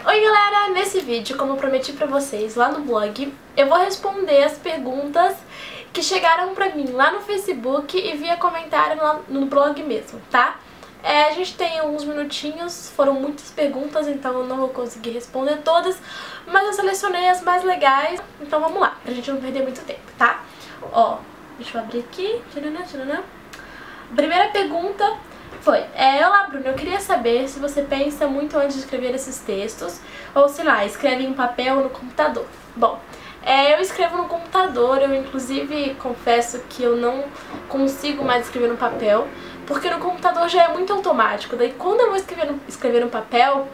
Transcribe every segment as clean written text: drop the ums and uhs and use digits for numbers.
Oi galera, nesse vídeo, como eu prometi pra vocês lá no blog, eu vou responder as perguntas que chegaram pra mim lá no Facebook e via comentário lá no blog mesmo, tá? A gente tem alguns minutinhos, foram muitas perguntas, então eu não vou conseguir responder todas, mas eu selecionei as mais legais, então vamos lá, pra gente não perder muito tempo, tá? Ó, deixa eu abrir aqui, A primeira pergunta foi: olá Bruno, eu queria saber se você pensa muito antes de escrever esses textos, ou sei lá, escreve em papel ou no computador. Bom, eu escrevo no computador, eu inclusive confesso que eu não consigo mais escrever no papel, porque no computador já é muito automático, daí quando eu vou escrever no papel,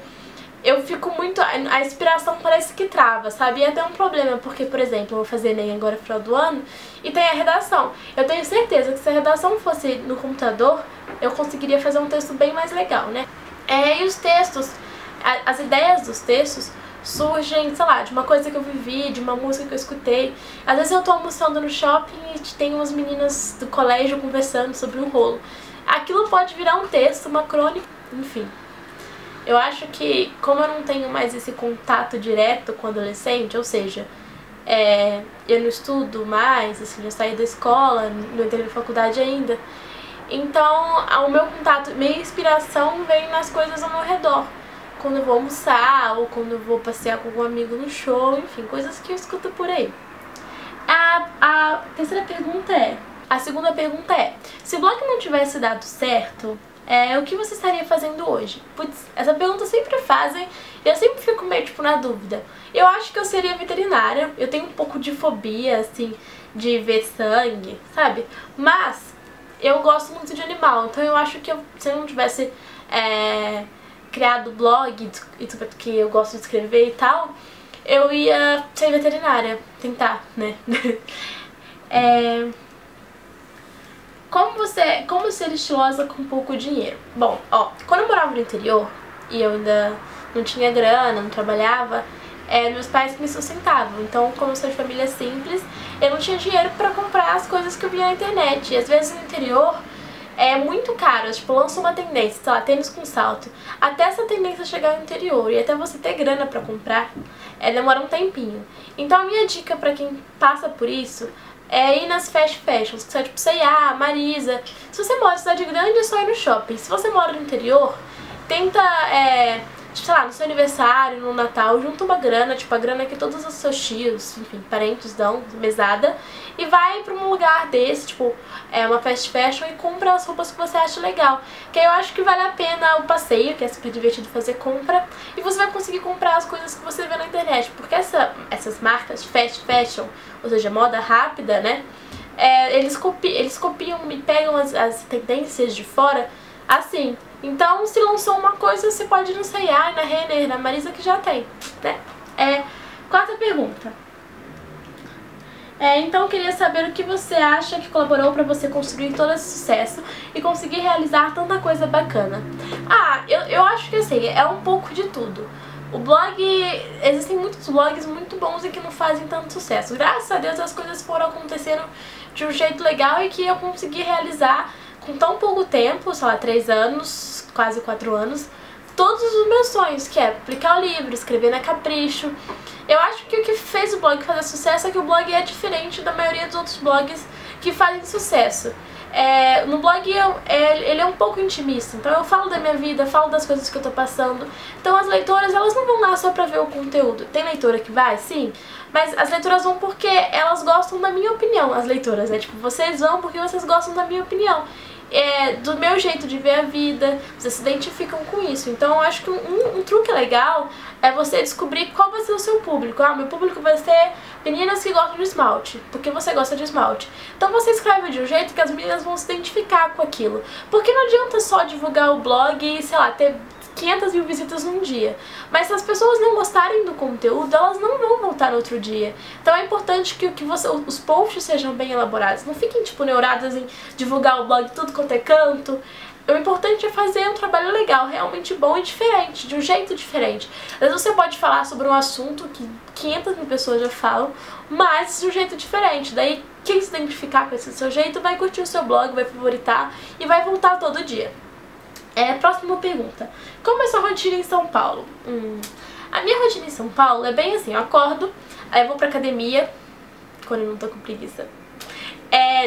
eu fico muito... a inspiração parece que trava, sabe? E é até um problema, porque, por exemplo, eu vou fazer Enem agora no final do ano e tem a redação. Eu tenho certeza que se a redação fosse no computador, eu conseguiria fazer um texto bem mais legal, né? E os textos, as ideias dos textos surgem, sei lá, de uma coisa que eu vivi, de uma música que eu escutei. Às vezes eu tô almoçando no shopping e tem umas meninas do colégio conversando sobre um rolo. Aquilo pode virar um texto, uma crônica, enfim. Eu acho que, como eu não tenho mais esse contato direto com o adolescente, ou seja, eu não estudo mais, assim, já saí da escola, não entrei na faculdade ainda, então o meu contato, minha inspiração vem nas coisas ao meu redor. Quando eu vou almoçar, ou quando eu vou passear com algum amigo no show, enfim, coisas que eu escuto por aí. A terceira pergunta a segunda pergunta é: se o blog não tivesse dado certo, o que você estaria fazendo hoje? Putz, essa pergunta sempre fazem e eu sempre fico meio tipo na dúvida. Eu acho que eu seria veterinária, eu tenho um pouco de fobia, assim, de ver sangue, sabe? Mas eu gosto muito de animal, então eu acho que se eu não tivesse criado o blog, que eu gosto de escrever e tal, eu ia ser veterinária, tentar, né? Como ser estilosa com pouco dinheiro? Bom, ó, quando eu morava no interior e eu ainda não tinha grana, não trabalhava, meus pais me sustentavam. Então, como eu sou de família simples, eu não tinha dinheiro pra comprar as coisas que eu via na internet. E às vezes no interior é muito caro, tipo, lança uma tendência, sei lá, tênis com salto. Até essa tendência chegar no interior e até você ter grana pra comprar, demora um tempinho. Então a minha dica pra quem passa por isso ir nas fast fashions, que são tipo C&A, Marisa. Se você mora em cidade grande, é só ir no shopping. Se você mora no interior, tenta, tipo, sei lá, no seu aniversário, no Natal, junta uma grana, tipo a grana que todos os seus tios, enfim, parentes dão, mesada, e vai pra um lugar desse, tipo, uma fast fashion, e compra as roupas que você acha legal. Que aí eu acho que vale a pena o passeio, que é super divertido fazer compra, e você vai conseguir comprar as coisas que você vê na internet, porque essas marcas fast fashion, ou seja, moda rápida, né, eles copiam e pegam as tendências de fora, assim. Então, se lançou uma coisa, você pode ir no C&A, na Renner, na Marisa, que já tem, né? Quarta pergunta. Então eu queria saber o que você acha que colaborou pra você construir todo esse sucesso e conseguir realizar tanta coisa bacana. Eu acho que assim, é um pouco de tudo. O blog, existem muitos blogs muito bons e que não fazem tanto sucesso. Graças a Deus as coisas foram acontecendo de um jeito legal e que eu consegui realizar com tão pouco tempo, sei lá, 3 anos, quase 4 anos, todos os meus sonhos, que é publicar o livro, escrever na Capricho. Eu acho que o que fez o blog fazer sucesso é que o blog é diferente da maioria dos outros blogs que fazem sucesso. No blog ele é um pouco intimista, então eu falo da minha vida, falo das coisas que eu tô passando. Então as leitoras, elas não vão lá só pra ver o conteúdo. Tem leitora que vai, sim, mas as leitoras vão porque elas gostam da minha opinião. As leitoras, tipo, vocês vão porque vocês gostam da minha opinião. Do meu jeito de ver a vida, vocês se identificam com isso. Então eu acho que um truque legal é você descobrir qual vai ser o seu público. Meu público vai ser meninas que gostam de esmalte, porque você gosta de esmalte. Então você escreve de um jeito que as meninas vão se identificar com aquilo. Porque não adianta só divulgar o blog e, sei lá, ter 500 mil visitas num dia. Mas se as pessoas não gostarem do conteúdo, elas não vão voltar no outro dia. Então é importante que os posts sejam bem elaborados. Não fiquem, tipo, neuradas em divulgar o blog tudo quanto é canto. O importante é fazer um trabalho legal, realmente bom e diferente, de um jeito diferente. Às vezes você pode falar sobre um assunto que 500 mil pessoas já falam, mas de um jeito diferente. Daí quem se identificar com esse seu jeito vai curtir o seu blog, vai favoritar e vai voltar todo dia. Próxima pergunta. Como é sua rotina em São Paulo? A minha rotina em São Paulo é bem assim, eu acordo, aí eu vou pra academia, quando eu não tô com preguiça.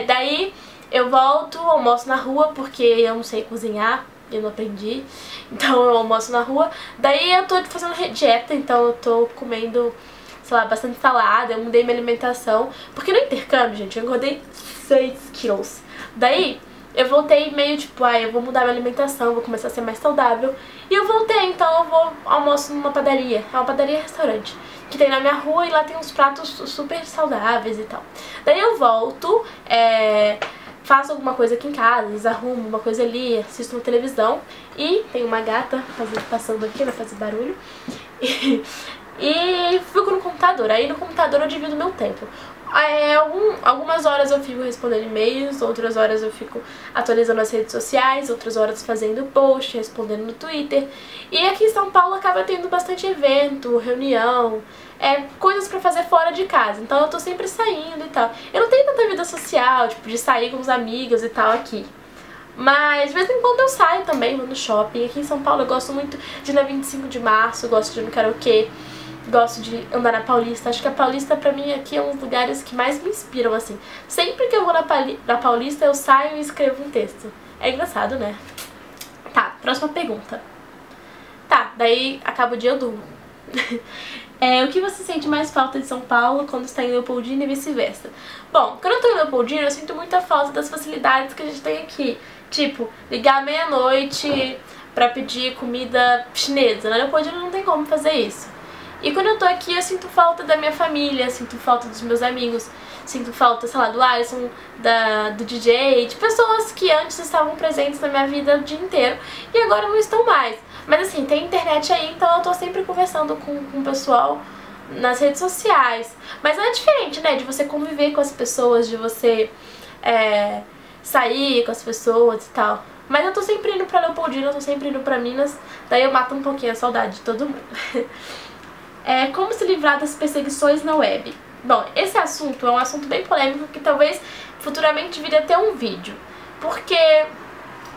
Daí eu volto, almoço na rua, porque eu não sei cozinhar, eu não aprendi, então eu almoço na rua. Daí eu tô fazendo dieta, então eu tô comendo, sei lá, bastante salada, eu mudei minha alimentação, porque no intercâmbio, gente, eu engordei 6 quilos. Daí eu voltei meio tipo, eu vou mudar minha alimentação, vou começar a ser mais saudável. E eu voltei, então eu vou almoço numa padaria, é uma padaria restaurante, que tem na minha rua e lá tem uns pratos super saudáveis e tal. Daí eu volto, faço alguma coisa aqui em casa, arrumo uma coisa ali, assisto uma televisão e tem uma gata passando aqui, vai fazer barulho. E fico no computador, aí no computador eu divido meu tempo. Algumas horas eu fico respondendo e-mails, outras horas eu fico atualizando as redes sociais, outras horas fazendo post, respondendo no Twitter. E aqui em São Paulo acaba tendo bastante evento, reunião, coisas pra fazer fora de casa, então eu tô sempre saindo e tal. Eu não tenho tanta vida social, tipo, de sair com os amigos e tal aqui. Mas de vez em quando eu saio também, vou no shopping. Aqui em São Paulo eu gosto muito de ir na 25 de março, gosto de ir no karaokê, gosto de andar na Paulista. Acho que a Paulista pra mim aqui é um dos lugares que mais me inspiram, assim. Sempre que eu vou na Paulista eu saio e escrevo um texto. É engraçado, né? Tá, próxima pergunta. Tá, daí acaba o dia eu durmo. O que você sente mais falta de São Paulo quando está em Leopoldina e vice-versa? Bom, quando eu tô em Leopoldina eu sinto muita falta das facilidades que a gente tem aqui. Tipo, ligar meia-noite pra pedir comida chinesa. Na Leopoldina não tem como fazer isso. E quando eu tô aqui eu sinto falta da minha família, sinto falta dos meus amigos, sinto falta, sei lá, do Alisson, do DJ, de pessoas que antes estavam presentes na minha vida o dia inteiro e agora não estão mais. Mas assim, tem internet aí, então eu tô sempre conversando com o pessoal nas redes sociais. Mas é diferente, né, de você conviver com as pessoas, de você sair com as pessoas e tal. Mas eu tô sempre indo pra Leopoldina, eu tô sempre indo pra Minas, daí eu mato um pouquinho a saudade de todo mundo. Como se livrar das perseguições na web? Bom, esse assunto é um assunto bem polêmico que talvez futuramente vire até um vídeo. Porque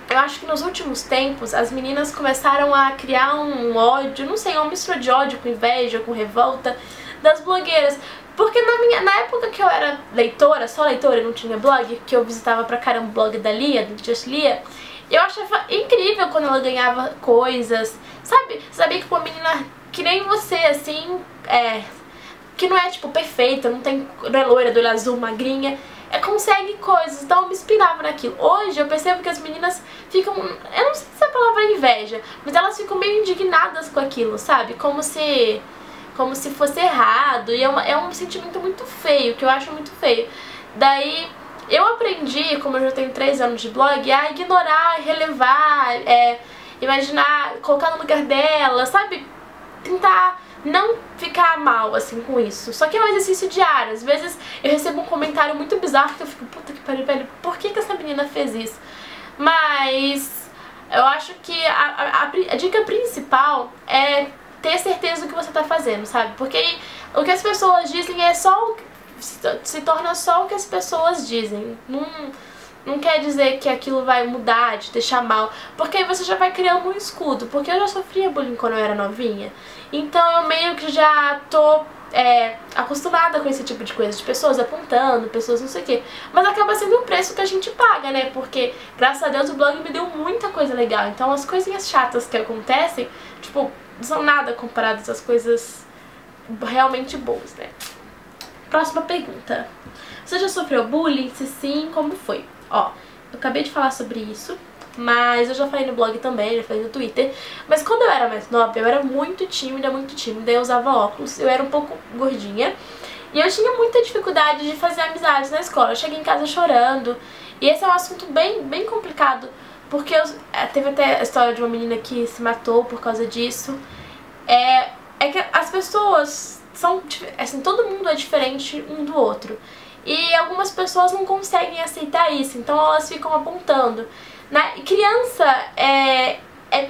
eu acho que nos últimos tempos as meninas começaram a criar um ódio, não sei, uma mistura de ódio com inveja, com revolta das blogueiras. Porque na época que eu era leitora, só leitora e não tinha blog, que eu visitava pra caramba o blog da Lia, do Just Lia, eu achava incrível quando ela ganhava coisas, sabe? Sabia que uma menina que nem você, assim, que não é, tipo, perfeita, não é loira, do olho azul, magrinha, consegue coisas, então eu me inspirava naquilo. Hoje eu percebo que as meninas ficam, eu não sei se a palavra é inveja, mas elas ficam meio indignadas com aquilo, sabe? Como se fosse errado, e é um sentimento muito feio, que eu acho muito feio. Daí eu aprendi, como eu já tenho 3 anos de blog, a ignorar, relevar, imaginar, colocar no lugar dela, sabe? Tentar não ficar mal, assim, com isso. Só que é um exercício diário. Às vezes eu recebo um comentário muito bizarro que eu fico, puta que pariu, velho, por que essa menina fez isso? Mas eu acho que a dica principal é ter certeza do que você tá fazendo, sabe? Porque o que as pessoas dizem se torna só o que as pessoas dizem. Não quer dizer que aquilo vai mudar, te deixar mal, porque aí você já vai criando um escudo. Porque eu já sofria bullying quando eu era novinha, então eu meio que já tô acostumada com esse tipo de coisa, de pessoas apontando, pessoas não sei o que. Mas acaba sendo um preço que a gente paga, né? Porque, graças a Deus, o blog me deu muita coisa legal. Então as coisinhas chatas que acontecem, tipo, não são nada comparadas às coisas realmente boas, né? Próxima pergunta. Você já sofreu bullying? Se sim, como foi? Ó, eu acabei de falar sobre isso, mas eu já falei no blog também, já falei no Twitter. Mas quando eu era mais nova, eu era muito tímida, eu usava óculos, eu era um pouco gordinha. E eu tinha muita dificuldade de fazer amizades na escola. Eu cheguei em casa chorando, e esse é um assunto bem complicado, porque teve até a história de uma menina que se matou por causa disso. Que as pessoas são, assim, todo mundo é diferente um do outro. E algumas pessoas não conseguem aceitar isso, então elas ficam apontando. Criança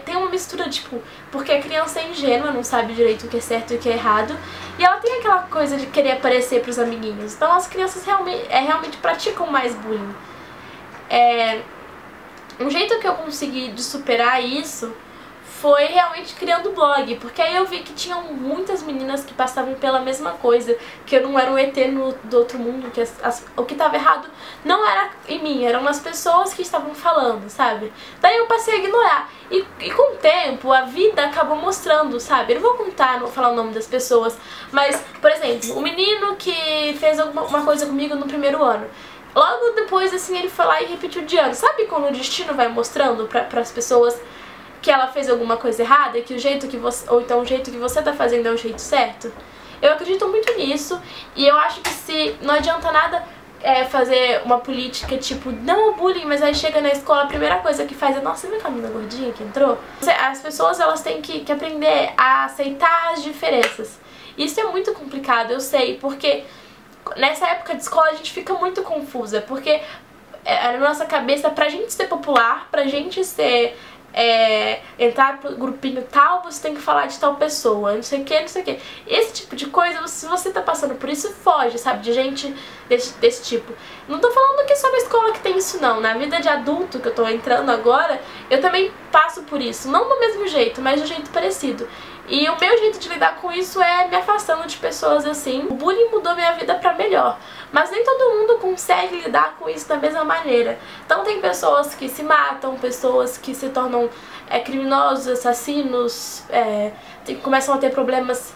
tem uma mistura, tipo, porque a criança é ingênua, não sabe direito o que é certo e o que é errado, e ela tem aquela coisa de querer aparecer pros amiguinhos. Então as crianças realmente praticam mais bullying. Um jeito que eu consegui de superar isso foi realmente criando blog, porque aí eu vi que tinham muitas meninas que passavam pela mesma coisa, que eu não era um ET do outro mundo, que o que estava errado não era em mim, eram as pessoas que estavam falando, sabe? Daí eu passei a ignorar, e com o tempo a vida acabou mostrando, sabe? Eu não vou contar, não vou falar o nome das pessoas, mas, por exemplo, o menino que fez uma coisa comigo no primeiro ano, logo depois, assim, ele foi lá e repetiu de ano. Sabe quando o destino vai mostrando para as pessoas que ela fez alguma coisa errada, e que o jeito que você, ou então o jeito que você tá fazendo é o jeito certo? Eu acredito muito nisso, e eu acho que se não adianta nada fazer uma política tipo, não ao bullying, mas aí chega na escola, a primeira coisa que faz é, nossa, você viu aquela menina gordinha que entrou? As pessoas, elas têm que aprender a aceitar as diferenças. Isso é muito complicado, eu sei, porque nessa época de escola a gente fica muito confusa, porque na nossa cabeça, pra gente ser popular, pra gente ser entrar pro grupinho tal, você tem que falar de tal pessoa, não sei o que, não sei o que. Esse tipo de coisa, se você tá passando por isso, foge, sabe, de gente desse tipo. Não tô falando que só na escola que tem isso não, na vida de adulto que eu tô entrando agora, eu também passo por isso, não do mesmo jeito, mas de um jeito parecido. E o meu jeito de lidar com isso é me afastando de pessoas assim. O bullying mudou minha vida pra melhor, mas nem todo mundo consegue lidar com isso da mesma maneira. Então tem pessoas que se matam, pessoas que se tornam criminosos, assassinos, começam a ter problemas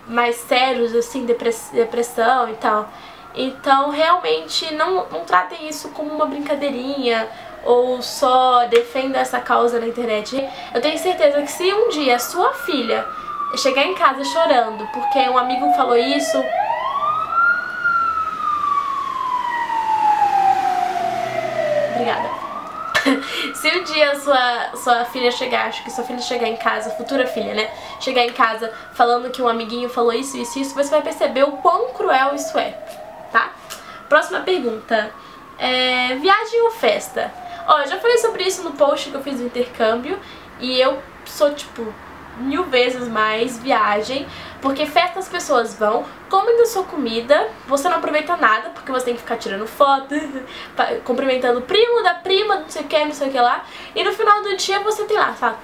mais sérios, assim, depressão e tal. Então realmente não tratem isso como uma brincadeirinha ou só defenda essa causa na internet. Eu tenho certeza que se um dia a sua filha chegar em casa chorando porque um amigo falou isso, obrigada. Se um dia sua filha chegar, acho que sua filha chegar em casa, futura filha, né, chegar em casa falando que um amiguinho falou isso, isso, isso, você vai perceber o quão cruel isso é, tá? Próxima pergunta. Viagem ou festa? Ó, eu já falei sobre isso no post que eu fiz do intercâmbio, e eu sou, tipo, 1000 vezes mais viagem, porque festa as pessoas vão, comem da sua comida, você não aproveita nada, porque você tem que ficar tirando foto, cumprimentando o primo da prima, não sei o que lá, e no final do dia você tem lá, sabe,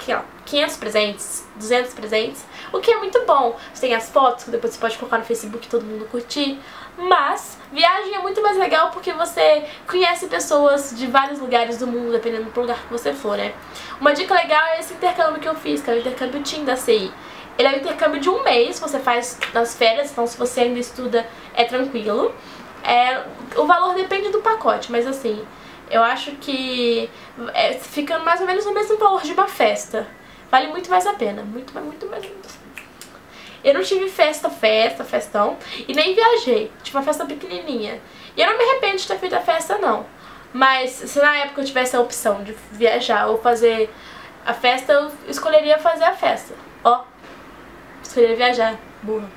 500 presentes, 200 presentes, o que é muito bom. Você tem as fotos que depois você pode colocar no Facebook e todo mundo curtir, mas viagem é muito mais legal porque você conhece pessoas de vários lugares do mundo, dependendo do lugar que você for, né? Uma dica legal é esse intercâmbio que eu fiz, que é o intercâmbio Team da CI. Ele é um intercâmbio de 1 mês, você faz nas férias, então se você ainda estuda é tranquilo. O valor depende do pacote, mas assim, eu acho que fica mais ou menos no mesmo valor de uma festa. Vale muito mais a pena, muito mais. Eu não tive festão, e nem viajei. Tive uma festa pequenininha. E eu não me arrependo de ter feito a festa, não. Mas se na época eu tivesse a opção de viajar ou fazer a festa, eu escolheria fazer a festa. Ó, escolheria viajar, burra.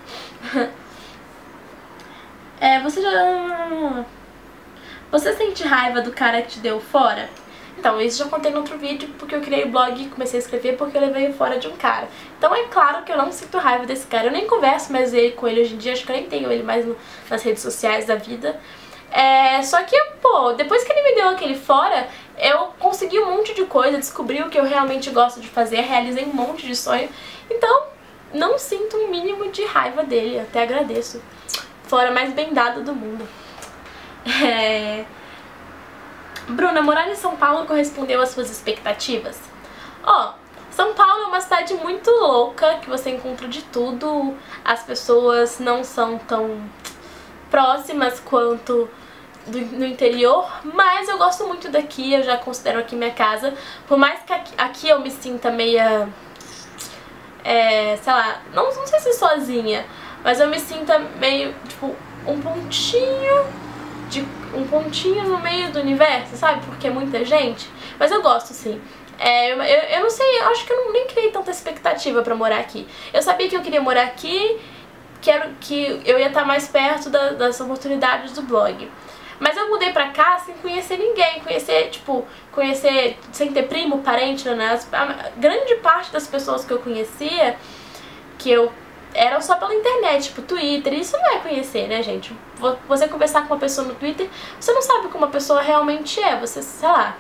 Você sente raiva do cara que te deu fora? Então, isso já contei no outro vídeo, porque eu criei o blog e comecei a escrever porque eu levei fora de um cara. Então é claro que eu não sinto raiva desse cara, eu nem converso mais com ele hoje em dia, acho que eu nem tenho ele mais nas redes sociais da vida. Só que, pô, depois que ele me deu aquele fora, eu consegui um monte de coisa, descobri o que eu realmente gosto de fazer, realizei um monte de sonho. Então, não sinto um mínimo de raiva dele, até agradeço. Fora mais bem dado do mundo. Bruna, morar em São Paulo correspondeu às suas expectativas? Ó, São Paulo é uma cidade muito louca, que você encontra de tudo. As pessoas não são tão próximas quanto no interior, mas eu gosto muito daqui, eu já considero aqui minha casa. Por mais que aqui eu me sinta meia, sei lá, não sei se sozinha, mas eu me sinta meio, tipo, um pontinho no meio do universo, sabe? Porque é muita gente. Mas eu gosto, sim. Eu não sei, eu acho que eu nem criei tanta expectativa pra morar aqui. Eu sabia que eu queria morar aqui, que eu ia estar mais perto das oportunidades do blog. Mas eu mudei pra cá sem conhecer ninguém, conhecer sem ter primo, parente, né? A grande parte das pessoas que eu conhecia, eram só pela internet, tipo Twitter. Isso não é conhecer, né, gente? Você conversar com uma pessoa no Twitter, você não sabe como a pessoa realmente é. Você, sei lá,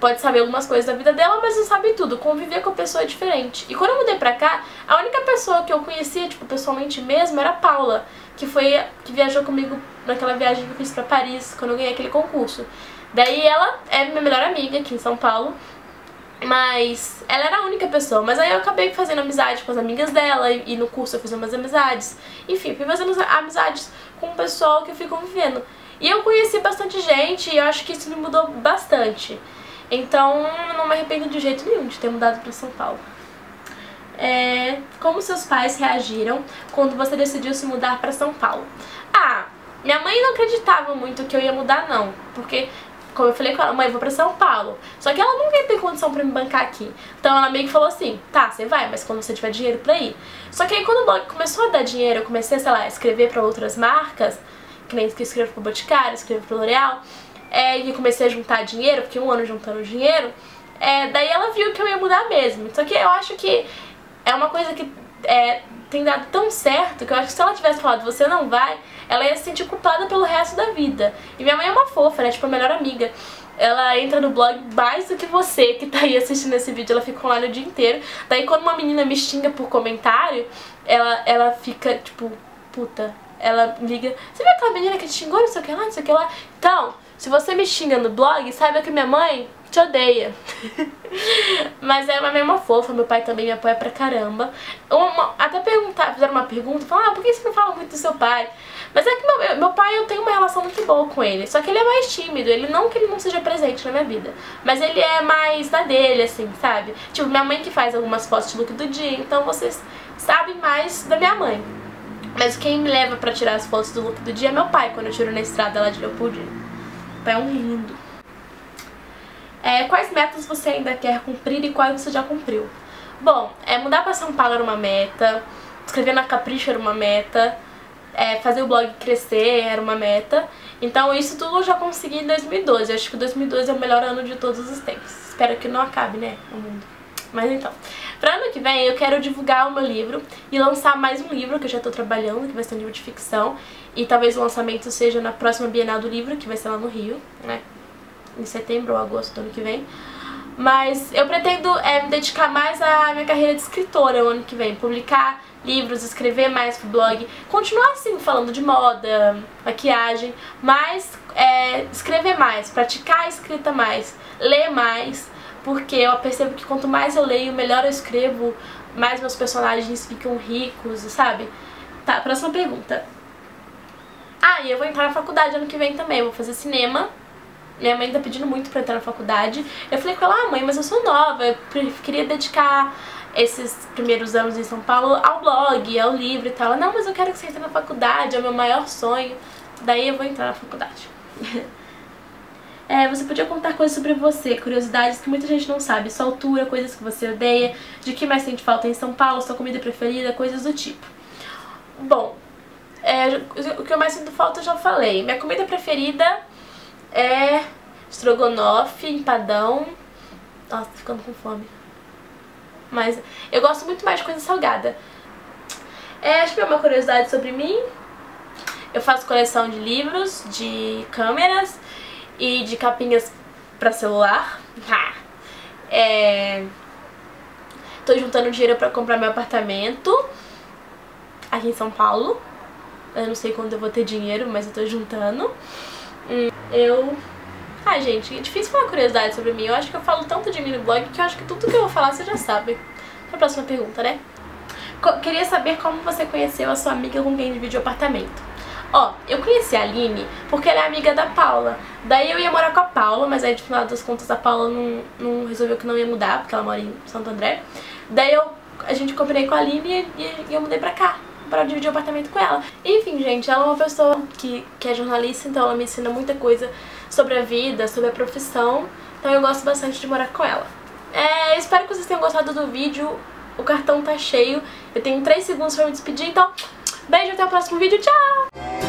pode saber algumas coisas da vida dela, mas não sabe tudo. Conviver com a pessoa é diferente. E quando eu mudei pra cá, a única pessoa que eu conhecia, tipo, pessoalmente mesmo, era a Paula, que viajou comigo naquela viagem que eu fiz pra Paris, quando eu ganhei aquele concurso. Daí ela é minha melhor amiga aqui em São Paulo, mas ela era a única pessoa. Mas aí eu acabei fazendo amizade com as amigas dela, e no curso eu fiz umas amizades. Enfim, fui fazendo amizades com o pessoal que eu fui convivendo. E eu conheci bastante gente e eu acho que isso me mudou bastante. Então, não me arrependo de jeito nenhum de ter mudado pra São Paulo. Como seus pais reagiram quando você decidiu se mudar pra São Paulo? Ah, minha mãe não acreditava muito que eu ia mudar não, porque, como eu falei com ela, mãe, eu vou pra São Paulo. Só que ela nunca ia ter condição pra me bancar aqui. Então ela meio que falou assim, tá, você vai, mas quando você tiver dinheiro pra ir. Só que aí quando o blog começou a dar dinheiro, eu comecei, sei lá, a escrever pra outras marcas, que nem que eu escrevo pro Boticário, escrevo pro L'Oréal, e comecei a juntar dinheiro, porque um ano juntando dinheiro, daí ela viu que eu ia mudar mesmo. Só que eu acho que é uma coisa que tem dado tão certo, que eu acho que se ela tivesse falado você não vai, ela ia se sentir culpada pelo resto da vida. E minha mãe é uma fofa, né, tipo a melhor amiga. Ela entra no blog mais do que você que tá aí assistindo esse vídeo, ela fica online o dia inteiro. Daí quando uma menina me xinga por comentário, ela fica tipo, puta, ela liga, você viu aquela menina que te xingou, não sei o que lá, não sei o que lá. Então, se você me xinga no blog, saiba que minha mãe te odeia. Mas é uma mesma fofa, meu pai também me apoia pra caramba. Até fizeram uma pergunta, falaram, por que você não fala muito do seu pai? Mas é que meu pai, eu tenho uma relação muito boa com ele, só que ele é mais tímido, não que ele não seja presente na minha vida, mas ele é mais na dele, assim, sabe? Tipo, minha mãe que faz algumas fotos de look do dia, então vocês sabem mais da minha mãe. Mas quem me leva pra tirar as fotos do look do dia é meu pai, quando eu tiro na estrada lá de Leopoldina. Meu pai é um lindo. Quais metas você ainda quer cumprir e quais você já cumpriu? Bom, mudar pra São Paulo era uma meta, escrever na Capricho era uma meta, fazer o blog crescer era uma meta. Então isso tudo eu já consegui em 2012. Eu acho que 2012 é o melhor ano de todos os tempos. Espero que não acabe, né, o mundo. Mas então, pra ano que vem eu quero divulgar o meu livro e lançar mais um livro que eu já tô trabalhando, que vai ser um livro de ficção. E talvez o lançamento seja na próxima Bienal do Livro, que vai ser lá no Rio, né, em setembro ou agosto do ano que vem. Mas eu pretendo me dedicar mais à minha carreira de escritora o ano que vem, publicar livros, escrever mais pro blog, continuar assim falando de moda, maquiagem, mas escrever mais, praticar a escrita mais, ler mais, porque eu percebo que quanto mais eu leio, melhor eu escrevo, mais meus personagens ficam ricos, sabe? Tá, próxima pergunta. E eu vou entrar na faculdade ano que vem também, eu vou fazer cinema. Minha mãe tá pedindo muito pra entrar na faculdade. Eu falei com ela, mãe, mas eu sou nova, eu queria dedicar esses primeiros anos em São Paulo ao blog, ao livro e tal. Ela, não, mas eu quero que você entre na faculdade, é o meu maior sonho. Daí eu vou entrar na faculdade. Você podia contar coisas sobre você, curiosidades que muita gente não sabe, sua altura, coisas que você odeia, de que mais sente falta em São Paulo, sua comida preferida, coisas do tipo. Bom, o que eu mais sinto falta eu já falei. Minha comida preferida é estrogonofe, empadão. Nossa, tô ficando com fome. Mas eu gosto muito mais de coisa salgada. Acho que é uma curiosidade sobre mim. Eu faço coleção de livros, de câmeras e de capinhas pra celular. Tô juntando dinheiro pra comprar meu apartamento aqui em São Paulo. Eu não sei quando eu vou ter dinheiro, mas eu tô juntando. Gente, é difícil falar curiosidade sobre mim. Eu acho que eu falo tanto de mim no blog que eu acho que tudo que eu vou falar você já sabe. Pra próxima pergunta, né? Queria saber como você conheceu a sua amiga com quem dividiu o apartamento. Eu conheci a Aline porque ela é amiga da Paula. Daí eu ia morar com a Paula, mas aí, de final das contas, a Paula não resolveu que não ia mudar, porque ela mora em Santo André. Daí a gente combinei com a Aline e eu mudei pra cá, pra dividir o apartamento com ela. Enfim, gente, ela é uma pessoa que é jornalista, então ela me ensina muita coisa sobre a vida, sobre a profissão. Então eu gosto bastante de morar com ela. Espero que vocês tenham gostado do vídeo. O cartão tá cheio. Eu tenho 3 segundos pra me despedir, então beijo, até o próximo vídeo, tchau!